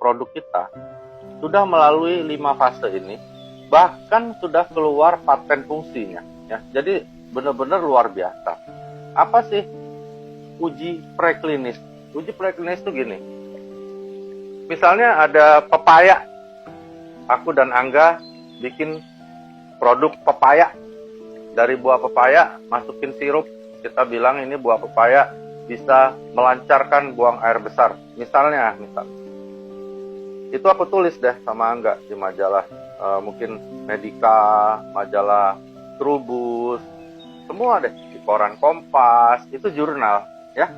produk kita sudah melalui 5 fase ini, bahkan sudah keluar paten fungsinya. Ya, jadi benar-benar luar biasa. Apa sih uji preklinis? Uji preklinis itu gini. Misalnya ada pepaya. Aku dan Angga bikin produk pepaya. Dari buah pepaya, masukin sirup. Kita bilang ini buah pepaya bisa melancarkan buang air besar. Misalnya. Itu aku tulis deh sama Angga di majalah. Mungkin Medika, majalah Trubus, semua deh. Di koran Kompas, itu jurnal. Ya,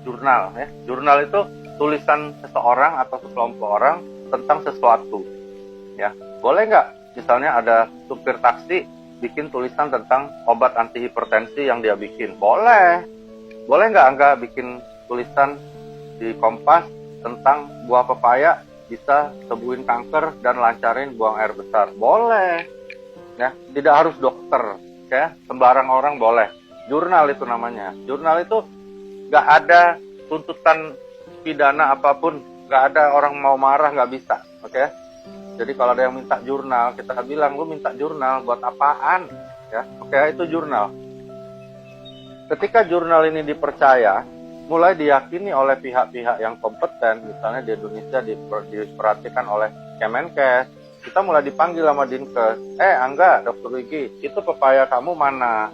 jurnal. Ya. Jurnal itu tulisan seseorang atau sekelompok orang tentang sesuatu. Ya, boleh nggak? Misalnya ada supir taksi bikin tulisan tentang obat anti hipertensi yang dia bikin. Boleh. Boleh nggak Angga bikin tulisan di Kompas tentang buah pepaya bisa sembuhin kanker dan lancarin buang air besar? Boleh. Ya, tidak harus dokter. Ya, sembarang orang boleh. Jurnal itu namanya. Jurnal itu nggak ada tuntutan pidana apapun. Nggak ada orang mau marah, nggak bisa. Oke? Jadi kalau ada yang minta jurnal, kita bilang, lu minta jurnal buat apaan? Ya, oke, itu jurnal. Ketika jurnal ini dipercaya, mulai diyakini oleh pihak-pihak yang kompeten, misalnya di Indonesia diperhatikan oleh Kemenkes, kita mulai dipanggil sama Dinkes. Angga, Dr. Wigi, itu pepaya kamu mana?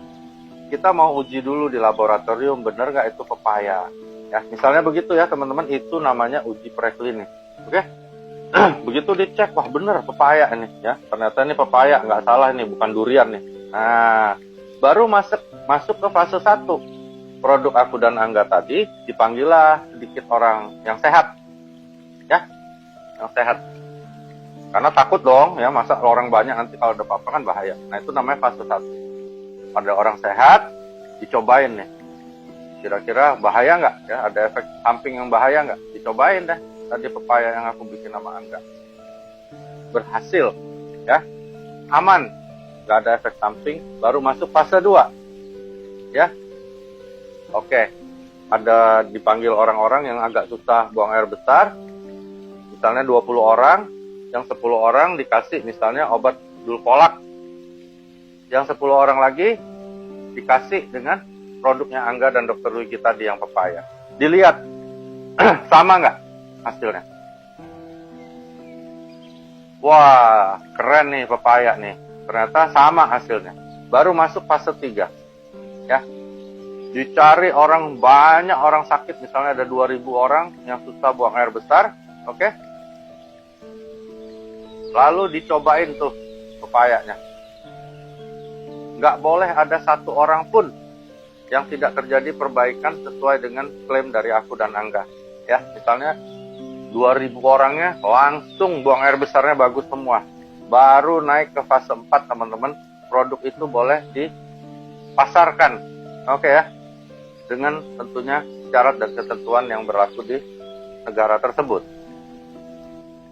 Kita mau uji dulu di laboratorium, bener nggak itu pepaya? Ya, misalnya begitu ya teman-teman, itu namanya uji preklinis. Oke? Begitu dicek, wah bener pepaya ini ya, ternyata ini pepaya, nggak salah ini, bukan durian nih. Nah, baru masuk ke fase 1. Produk aku dan Angga tadi dipanggillah sedikit orang yang sehat, ya, yang sehat. Karena takut dong, ya, masa orang banyak nanti kalau ada apa-apa kan bahaya. Nah, itu namanya fase 1. Pada orang sehat, dicobain nih. Kira-kira bahaya nggak? Ya, ada efek samping yang bahaya nggak? Dicobain deh. Tadi pepaya yang aku bikin sama Angga. Berhasil, ya. Aman. Nggak ada efek samping. Baru masuk fase 2. Ya. Oke. Ada dipanggil orang-orang yang agak susah buang air besar. Misalnya 20 orang. Yang 10 orang dikasih misalnya obat dulkolak. Yang 10 orang lagi dikasih dengan produknya Angga dan Dr. Wigi tadi yang pepaya. Dilihat. Sama nggak hasilnya? Wah, keren nih pepaya nih. Ternyata sama hasilnya. Baru masuk fase 3. Ya. Dicari orang, banyak orang sakit, misalnya ada 2000 orang yang susah buang air besar, oke? Lalu dicobain tuh pepayanya. Nggak boleh ada satu orang pun yang tidak terjadi perbaikan sesuai dengan klaim dari aku dan Angga. Ya, misalnya 2000 orangnya langsung buang air besarnya bagus semua. Baru naik ke fase 4 teman-teman, produk itu boleh dipasarkan. Oke ya, dengan tentunya syarat dan ketentuan yang berlaku di negara tersebut.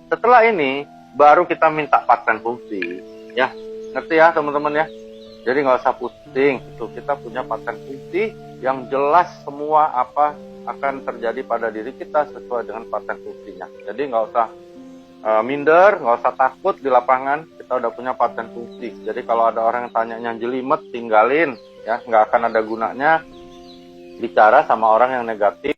Setelah ini, baru kita minta paten fungsi. Ya, ngerti ya teman-teman ya? Jadi nggak usah pusing, itu kita punya paten fungsi yang jelas semua apa akan terjadi pada diri kita sesuai dengan paten fungsinya. Jadi nggak usah minder, nggak usah takut di lapangan, kita udah punya paten fungsi. Jadi kalau ada orang yang tanyanya jelimet, tinggalin, ya, nggak akan ada gunanya bicara sama orang yang negatif.